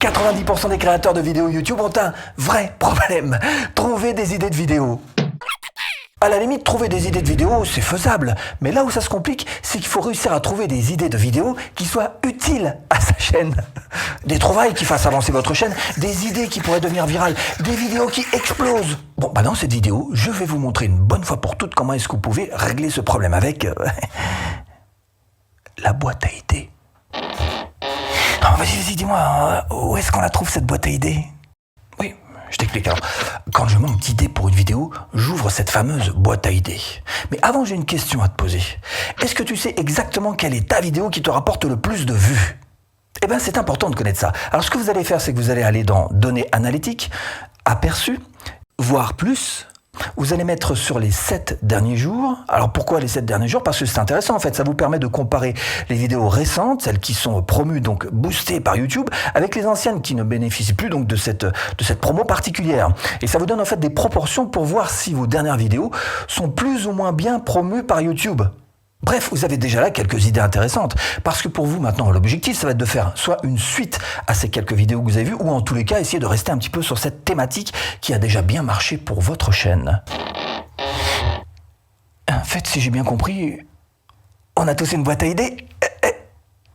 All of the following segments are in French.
90% des créateurs de vidéos YouTube ont un vrai problème. Trouver des idées de vidéos. À la limite, trouver des idées de vidéos, c'est faisable. Mais là où ça se complique, c'est qu'il faut réussir à trouver des idées de vidéos qui soient utiles à sa chaîne. Des trouvailles qui fassent avancer votre chaîne, des idées qui pourraient devenir virales, des vidéos qui explosent. Bon, dans cette vidéo, je vais vous montrer une bonne fois pour toutes comment est-ce que vous pouvez régler ce problème avec la boîte à idées. Oh, vas-y, dis-moi, où est-ce qu'on la trouve cette boîte à idées? Oui, je t'explique. Alors, quand je manque d'idées pour une vidéo, j'ouvre cette fameuse boîte à idées. Mais avant, j'ai une question à te poser. Est-ce que tu sais exactement quelle est ta vidéo qui te rapporte le plus de vues? Eh bien, c'est important de connaître ça. Alors, ce que vous allez faire, c'est que vous allez aller dans Données analytiques, Aperçus, voir plus. Vous allez mettre sur les 7 derniers jours. Alors pourquoi les 7 derniers jours? Parce que c'est intéressant en fait, ça vous permet de comparer les vidéos récentes, celles qui sont promues, donc boostées par YouTube, avec les anciennes qui ne bénéficient plus donc de cette promo particulière. Et ça vous donne en fait des proportions pour voir si vos dernières vidéos sont plus ou moins bien promues par YouTube. Bref, vous avez déjà là quelques idées intéressantes, parce que pour vous maintenant l'objectif ça va être de faire soit une suite à ces quelques vidéos que vous avez vues, ou en tous les cas essayer de rester un petit peu sur cette thématique qui a déjà bien marché pour votre chaîne. En fait, si j'ai bien compris, on a tous une boîte à idées.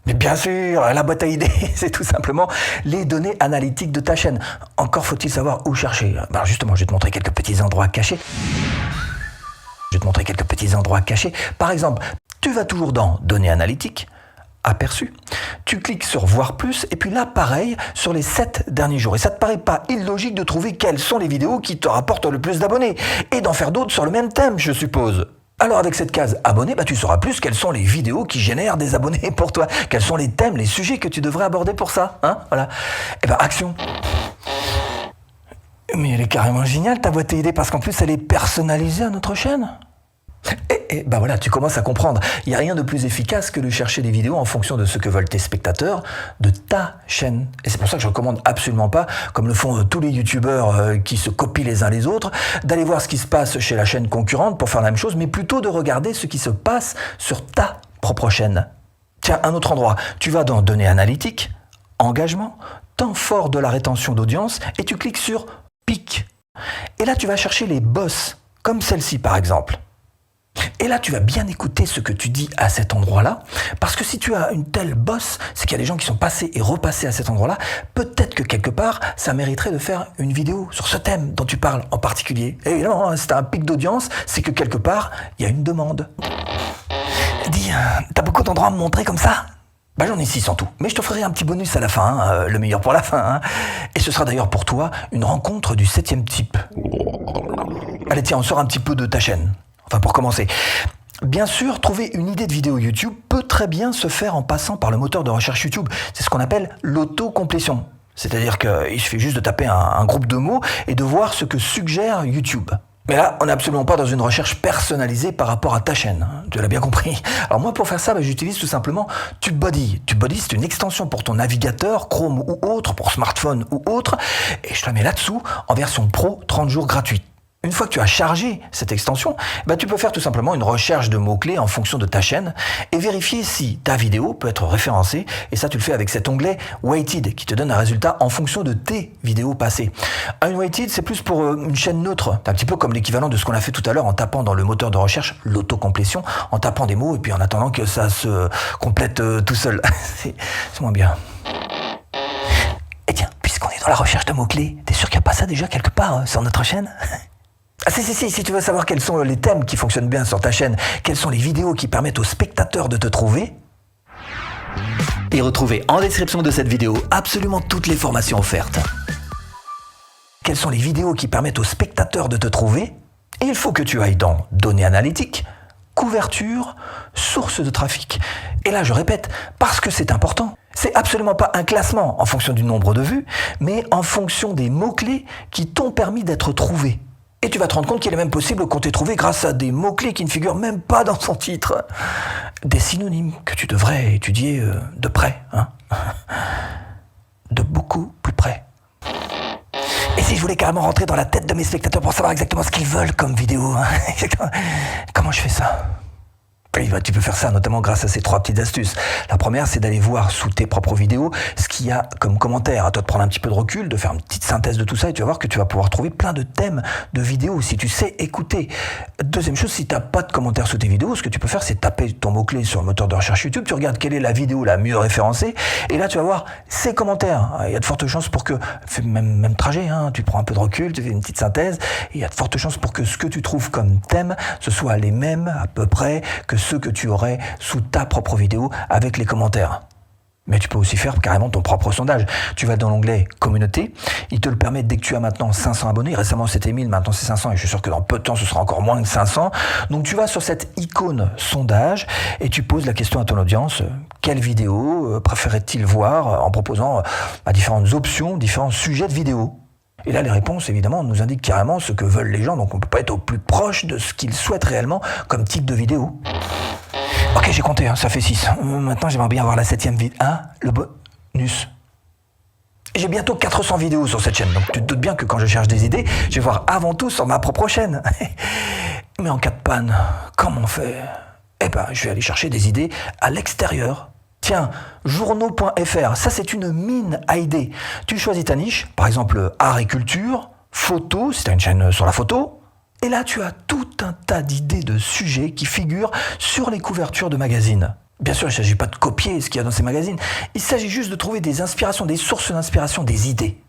Mais bien sûr, la boîte à idées, c'est tout simplement les données analytiques de ta chaîne. Encore faut-il savoir où chercher. Justement, je vais te montrer quelques petits endroits cachés. Par exemple, tu vas toujours dans Données analytiques, Aperçus, tu cliques sur Voir plus, et puis là, pareil, sur les 7 derniers jours. Et ça te paraît pas illogique de trouver quelles sont les vidéos qui te rapportent le plus d'abonnés, et d'en faire d'autres sur le même thème, je suppose. Alors avec cette case abonnés, tu sauras plus quelles sont les vidéos qui génèrent des abonnés pour toi, quels sont les thèmes, les sujets que tu devrais aborder pour ça, hein, voilà. Et action. Mais elle est carrément géniale ta boîte à idées, parce qu'en plus elle est personnalisée à notre chaîne. Et voilà, tu commences à comprendre. Il n'y a rien de plus efficace que de chercher des vidéos en fonction de ce que veulent tes spectateurs de ta chaîne. Et c'est pour ça que je ne recommande absolument pas, comme le font tous les youtubeurs qui se copient les uns les autres, d'aller voir ce qui se passe chez la chaîne concurrente pour faire la même chose, mais plutôt de regarder ce qui se passe sur ta propre chaîne. Tiens, un autre endroit, tu vas dans Données analytiques, Engagement, Temps fort de la rétention d'audience, et tu cliques sur Pic. Et là, tu vas chercher les boss, comme celle-ci par exemple. Et là, tu vas bien écouter ce que tu dis à cet endroit-là, parce que si tu as une telle bosse, c'est qu'il y a des gens qui sont passés et repassés à cet endroit-là, peut-être que quelque part, ça mériterait de faire une vidéo sur ce thème dont tu parles en particulier. Et évidemment, si tu as un pic d'audience, c'est que quelque part, il y a une demande. Dis, t'as beaucoup d'endroits à me montrer comme ça ? J'en ai 6 en tout, mais je te ferai un petit bonus à la fin, le meilleur pour la fin. Et ce sera d'ailleurs pour toi une rencontre du 7e type. Allez tiens, on sort un petit peu de ta chaîne. Enfin, pour commencer. Bien sûr, trouver une idée de vidéo YouTube peut très bien se faire en passant par le moteur de recherche YouTube. C'est ce qu'on appelle l'autocomplétion. C'est-à-dire qu'il suffit juste de taper un groupe de mots et de voir ce que suggère YouTube. Mais là, on n'est absolument pas dans une recherche personnalisée par rapport à ta chaîne. Tu l'as bien compris. Alors moi, pour faire ça, j'utilise tout simplement TubeBuddy. TubeBuddy, c'est une extension pour ton navigateur, Chrome ou autre, pour smartphone ou autre. Et je te la mets là-dessous en version pro, 30 jours gratuite. Une fois que tu as chargé cette extension, tu peux faire tout simplement une recherche de mots-clés en fonction de ta chaîne et vérifier si ta vidéo peut être référencée. Et ça, tu le fais avec cet onglet Weighted qui te donne un résultat en fonction de tes vidéos passées. Un Weighted, c'est plus pour une chaîne neutre. C'est un petit peu comme l'équivalent de ce qu'on a fait tout à l'heure en tapant dans le moteur de recherche l'autocomplétion, en tapant des mots et puis en attendant que ça se complète tout seul. C'est moins bien. Et tiens, puisqu'on est dans la recherche de mots-clés, t'es sûr qu'il n'y a pas ça déjà quelque part sur notre chaîne ? Si tu veux savoir quels sont les thèmes qui fonctionnent bien sur ta chaîne, quelles sont les vidéos qui permettent aux spectateurs de te trouver, et retrouvez en description de cette vidéo absolument toutes les formations offertes. Quelles sont les vidéos qui permettent aux spectateurs de te trouver, et il faut que tu ailles dans Données analytiques, Couverture, Sources de trafic. Et là, je répète, parce que c'est important. C'est absolument pas un classement en fonction du nombre de vues, mais en fonction des mots-clés qui t'ont permis d'être trouvés. Et tu vas te rendre compte qu'il est même possible qu'on t'ait trouvé grâce à des mots-clés qui ne figurent même pas dans son titre. Des synonymes que tu devrais étudier de près. De beaucoup plus près. Et si je voulais carrément rentrer dans la tête de mes spectateurs pour savoir exactement ce qu'ils veulent comme vidéo, comment je fais ça ? Oui, bah, tu peux faire ça notamment grâce à ces 3 petites astuces. La première, c'est d'aller voir sous tes propres vidéos ce qu'il y a comme commentaire. À toi de prendre un petit peu de recul, de faire une petite synthèse de tout ça et tu vas voir que tu vas pouvoir trouver plein de thèmes de vidéos si tu sais écouter. Deuxième chose, si tu n'as pas de commentaires sous tes vidéos, ce que tu peux faire, c'est taper ton mot-clé sur le moteur de recherche YouTube, tu regardes quelle est la vidéo la mieux référencée et là tu vas voir ces commentaires. Il y a de fortes chances pour que, même trajet, hein, tu prends un peu de recul, tu fais une petite synthèse et il y a de fortes chances pour que ce que tu trouves comme thème, ce soit les mêmes à peu près que ceux que tu aurais sous ta propre vidéo avec les commentaires. Mais tu peux aussi faire carrément ton propre sondage. Tu vas dans l'onglet Communauté, il te le permet dès que tu as maintenant 500 abonnés. Récemment c'était 1000, maintenant c'est 500 et je suis sûr que dans peu de temps ce sera encore moins que 500. Donc tu vas sur cette icône sondage et tu poses la question à ton audience. Quelle vidéo préférait-il voir en proposant différentes options, différents sujets de vidéo. Et là, les réponses, évidemment, nous indiquent carrément ce que veulent les gens, donc on ne peut pas être au plus proche de ce qu'ils souhaitent réellement comme type de vidéo. Ok, j'ai compté, ça fait 6. Maintenant, j'aimerais bien avoir la 7e vidéo. Le bonus. Et j'ai bientôt 400 vidéos sur cette chaîne, donc tu te doutes bien que quand je cherche des idées, je vais voir avant tout sur ma propre chaîne. Mais en cas de panne, comment on fait ? Je vais aller chercher des idées à l'extérieur. Tiens, journaux.fr, ça c'est une mine à idées. Tu choisis ta niche, par exemple art et culture, photo, si tu as une chaîne sur la photo. Et là, tu as tout un tas d'idées de sujets qui figurent sur les couvertures de magazines. Bien sûr, il ne s'agit pas de copier ce qu'il y a dans ces magazines. Il s'agit juste de trouver des inspirations, des sources d'inspiration, des idées.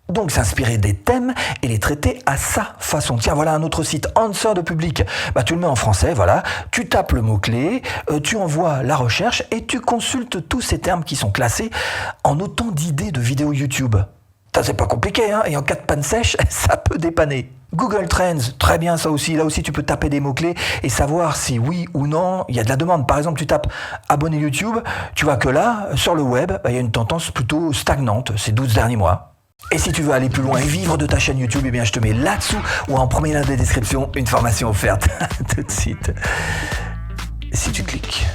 Donc s'inspirer des thèmes et les traiter à sa façon. Tiens, voilà un autre site, Answer de Public. Tu le mets en français, voilà. Tu tapes le mot-clé, tu envoies la recherche et tu consultes tous ces termes qui sont classés en autant d'idées de vidéos YouTube. Ça, c'est pas compliqué, hein, et en cas de panne sèche, ça peut dépanner. Google Trends, très bien ça aussi. Là aussi, tu peux taper des mots-clés et savoir si oui ou non, il y a de la demande. Par exemple, tu tapes abonné YouTube, tu vois que là, sur le web, il y a une tendance plutôt stagnante ces 12 derniers mois. Et si tu veux aller plus loin et vivre de ta chaîne YouTube, je te mets là-dessous ou en premier lien de la description une formation offerte tout de suite. Si tu cliques.